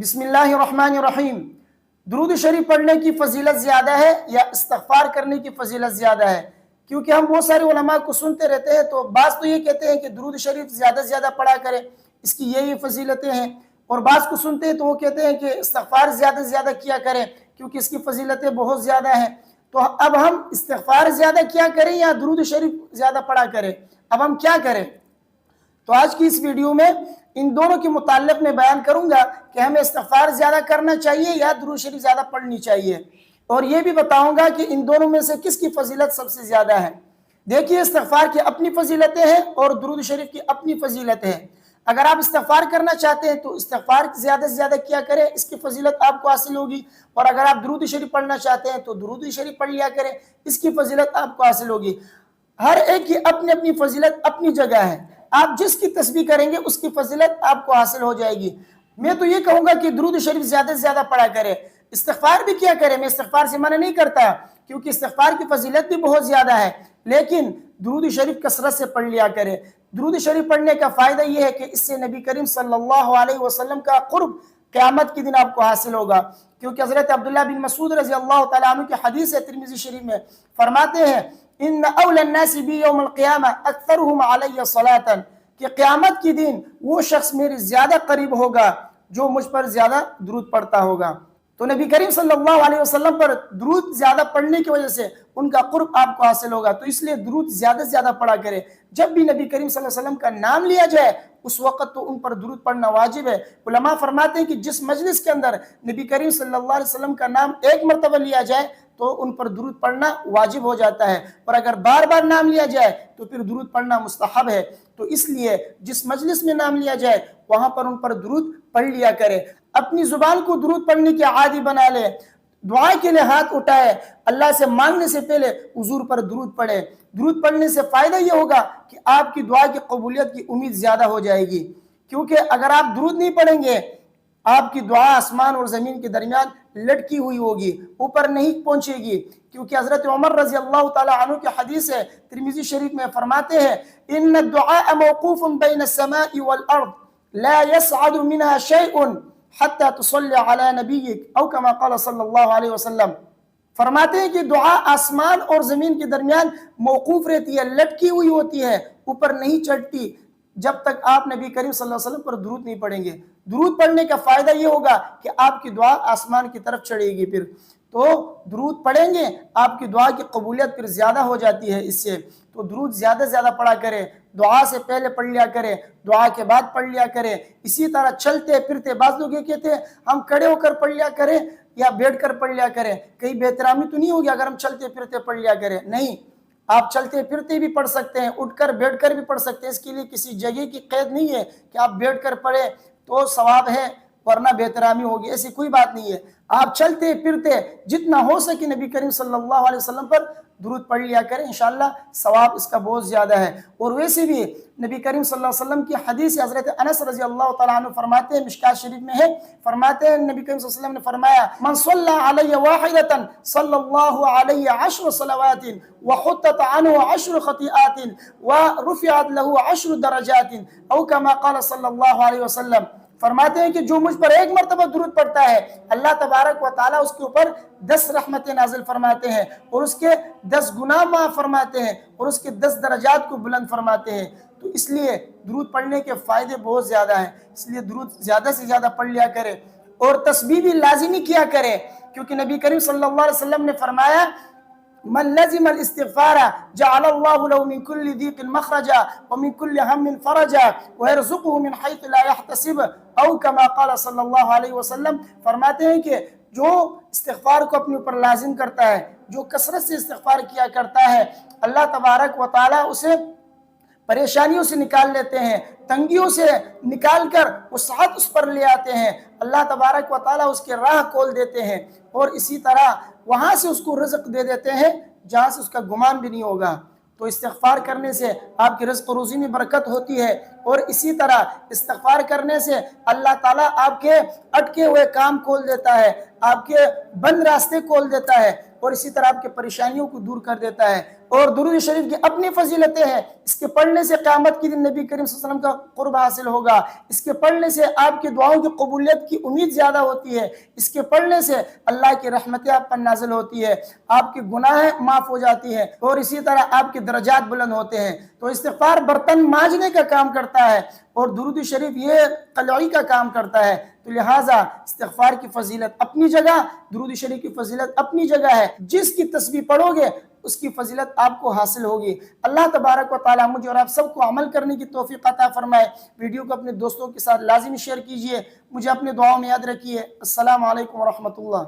بسم اللہ الرحمن الرحیم۔ درود شریف پڑھنے کی فضیلت زیادہ ہے یا استغفار کرنے کی فضیلت زیادہ ہے؟ کیونکہ ہم بہت سارے علماء کو سنتے رہتے ہیں، تو بعض تو یہ کہتے ہیں کہ درود شریف زیادہ سے زیادہ پڑھا کرے، اس کی یہ فضیلتیں ہیں، اور بعض کو سنتے ہیں تو وہ کہتے ہیں کہ استغفار زیادہ سے زیادہ کیا کریں کیونکہ اس کی فضیلتیں بہت زیادہ ہیں۔ تو اب ہم استغفار زیادہ کیا کریں یا درود شریف زیادہ پڑھا کریں؟ اب ہم کیا کریں؟ تو آج کی اس ویڈیو میں ان دونوں کے متعلق میں بیان کروں گا کہ ہمیں استغفار زیادہ کرنا چاہیے یا درود شریف زیادہ پڑھنی چاہیے، اور یہ بھی بتاؤں گا کہ ان دونوں میں سے کس کی فضیلت سب سے زیادہ ہے۔ دیکھیے، استغفار کی اپنی فضیلتیں ہیں اور درود شریف کی اپنی فضیلتیں ہیں۔ اگر آپ استغفار کرنا چاہتے ہیں تو استغفار زیادہ سے زیادہ کیا کریں، اس کی فضیلت آپ کو حاصل ہوگی، اور اگر آپ درود شریف پڑھنا چاہتے ہیں تو درود شریف پڑھ لیا کریں، اس کی فضیلت آپ کو حاصل ہوگی۔ ہر ایک کی اپنی اپنی فضیلت اپنی جگہ ہے، آپ جس کی تسبیح کریں گے اس کی فضیلت آپ کو حاصل ہو جائے گی۔ میں تو یہ کہوں گا کہ درود شریف زیادہ سے زیادہ پڑھا کرے، استغفار بھی کیا کرے، میں استغفار سے منع نہیں کرتا کیونکہ استغفار کی فضیلت بھی بہت زیادہ ہے، لیکن درود شریف کثرت سے پڑھ لیا کرے۔ درود شریف پڑھنے کا فائدہ یہ ہے کہ اس سے نبی کریم صلی اللہ علیہ وسلم کا قرب قیامت کے دن آپ کو حاصل ہوگا، کیونکہ حضرت عبداللہ بن مسعود رضی اللہ تعالیٰ عنہ کی حدیث ہے ترمذی شریف میں، فرماتے ہیں ان اول الناس بی یوم القیامہ اکثرهم علی صلاۃ، کہ قیامت کی دن وہ شخص میرے زیادہ قریب ہوگا جو مجھ پر زیادہ درود پڑھتا ہوگا۔ تو نبی کریم صلی اللہ علیہ وسلم پر درود زیادہ پڑھنے کی وجہ سے ان کا قرب آپ کو حاصل ہوگا، تو اس لیے درود زیادہ سے زیادہ پڑھا کرے۔ جب بھی نبی کریم صلی اللہ علیہ وسلم کا نام لیا جائے اس وقت تو ان پر درود پڑھنا واجب ہے۔ علماء فرماتے ہیں کہ جس مجلس کے اندر نبی کریم صلی اللہ علیہ وسلم کا نام ایک مرتبہ لیا جائے تو ان پر درود پڑھنا واجب ہو جاتا ہے، اور اگر بار بار نام لیا جائے تو پھر درود پڑھنا مستحب ہے۔ تو اس لیے جس مجلس میں نام لیا جائے وہاں پر ان پر درود پڑھ لیا کرے، اپنی زبان کو درود پڑھنے کی عادی بنا لے، دعا کے لیے ہاتھ اٹھائے، اللہ سے مانگنے سے پہلے حضور پر درود پڑھے۔ درود پڑھنے سے فائدہ یہ ہوگا کہ آپ کی دعا کی قبولیت کی امید زیادہ ہو جائے گی، کیونکہ اگر آپ درود نہیں پڑھیں گے آپ کی دعا آسمان اور زمین کے درمیان لٹکی ہوئی ہوگی، اوپر نہیں پہنچے گی، کیونکہ حضرت عمر رضی اللہ تعالیٰ عنہ کی حدیث ہے ترمذی شریف میں، فرماتے ہیں ان الدعاء موقوف بین السماء والارض لا يصعد منها شيء حتى تصلي على نبيك او كما قال صلی اللہ علیہ وسلم۔ فرماتے ہیں کہ دعا آسمان اور زمین کے درمیان موقوف رہتی ہے، لٹکی ہوئی ہوتی ہے، اوپر نہیں چڑھتی جب تک آپ نبی کریم صلی اللہ علیہ وسلم پر درود نہیں پڑھیں گے۔ درود پڑھنے کا فائدہ یہ ہوگا کہ آپ کی دعا آسمان کی طرف چڑھے گی، پھر تو درود پڑھیں گے آپ کی دعا کی قبولیت پھر زیادہ ہو جاتی ہے اس سے۔ تو درود زیادہ سے زیادہ پڑھا کرے، دعا سے پہلے پڑھ لیا کرے، دعا کے بعد پڑھ لیا کرے۔ اسی طرح چلتے پھرتے، بعض لوگ یہ کہتے ہیں ہم کھڑے ہو کر پڑھ لیا کریں یا بیٹھ کر پڑھ لیا کریں، کہیں بے احترامی تو نہیں ہوگی اگر ہم چلتے پھرتے پڑھ لیا کریں؟ نہیں، آپ چلتے پھرتے بھی پڑھ سکتے ہیں، اٹھ کر بیٹھ کر بھی پڑھ سکتے ہیں، اس کے لیے کسی جگہ کی قید نہیں ہے کہ آپ بیٹھ کر پڑھیں تو ثواب ہے ورنہ بے احترامی ہوگی، ایسی کوئی بات نہیں ہے۔ آپ چلتے پھرتے جتنا ہو سکے نبی کریم صلی اللہ علیہ وسلم پر درود پڑھ لیا کریں، انشاءاللہ ثواب اس کا بہت زیادہ ہے۔ اور ویسے بھی نبی کریم صلی اللہ علیہ وسلم کی حدیث حضرت انس رضی اللہ تعالیٰ عنہ فرماتے ہیں، مشکات شریف میں ہے، فرماتے ہیں نبی کریم صلی اللہ علیہ وسلم نے فرمایا من صلی علی واحدۃ صلی اللہ علیہ 10 صلوات وحطت عنہ 10 خطیئات ورفعت له 10 درجات او کما قال صلی اللہ علیہ وسلم۔ فرماتے ہیں کہ جو مجھ پر ایک مرتبہ درود پڑھتا ہے اللہ تبارک و تعالیٰ اس کے اوپر 10 رحمتیں نازل فرماتے ہیں، اور اس کے 10 گناہ معاف فرماتے ہیں، اور اس کے 10 درجات کو بلند فرماتے ہیں۔ تو اس لیے درود پڑھنے کے فائدے بہت زیادہ ہیں، اس لیے درود زیادہ سے زیادہ پڑھ لیا کرے، اور تسبیح بھی لازمی کیا کرے، کیونکہ نبی کریم صلی اللہ علیہ وسلم نے فرمایا من لزم الاستغفار جعل الله له من كل ضيق مخرجا ومن كل هم فرجا ويرزقه من حيث لا يحتسب او كما قال صلی اللہ علیہ وسلم۔ فرماتے ہیں کہ جو استغفار کو اپنے اوپر لازم کرتا ہے، جو کثرت سے استغفار کیا کرتا ہے، اللہ تبارک و تعالیٰ اسے پریشانیوں سے نکال لیتے ہیں، تنگیوں سے نکال کر وسعت اس پر لے آتے ہیں، اللہ تبارک و تعالیٰ اس کے راہ کھول دیتے ہیں، اور اسی طرح وہاں سے اس کو رزق دے دیتے ہیں جہاں سے اس کا گمان بھی نہیں ہوگا۔ تو استغفار کرنے سے آپ کی رزق و روزی میں برکت ہوتی ہے، اور اسی طرح استغفار کرنے سے اللہ تعالیٰ آپ کے اٹکے ہوئے کام کھول دیتا ہے، آپ کے بند راستے کھول دیتا ہے، اور اسی طرح آپ کے پریشانیوں کو دور کر دیتا ہے۔ اور درود شریف کی اپنی فضیلتیں ہیں، اس کے پڑھنے سے قیامت کے دن نبی کریم صلی اللہ علیہ وسلم کا قرب حاصل ہوگا، اس کے پڑھنے سے آپ کی دعاؤں کی قبولیت کی امید زیادہ ہوتی ہے، اس کے پڑھنے سے اللہ کی رحمتیں آپ پر نازل ہوتی ہے، آپ کی گناہیں معاف ہو جاتی ہیں، اور اسی طرح آپ کے درجات بلند ہوتے ہیں۔ تو استغفار برتن مانجنے کا کام کرتا ہے اور درود شریف یہ قلعی کا کام کرتا ہے، تو لہٰذا استغفار کی فضیلت اپنی جگہ، درود شریف کی فضیلت اپنی جگہ ہے۔ جس کی تسبیح پڑھو گے اس کی فضیلت آپ کو حاصل ہوگی۔ اللہ تبارک و تعالیٰ مجھے اور آپ سب کو عمل کرنے کی توفیق عطا فرمائے۔ ویڈیو کو اپنے دوستوں کے ساتھ لازمی شیئر کیجئے، مجھے اپنے دعاؤں میں یاد رکھیے۔ السلام علیکم ورحمۃ اللہ۔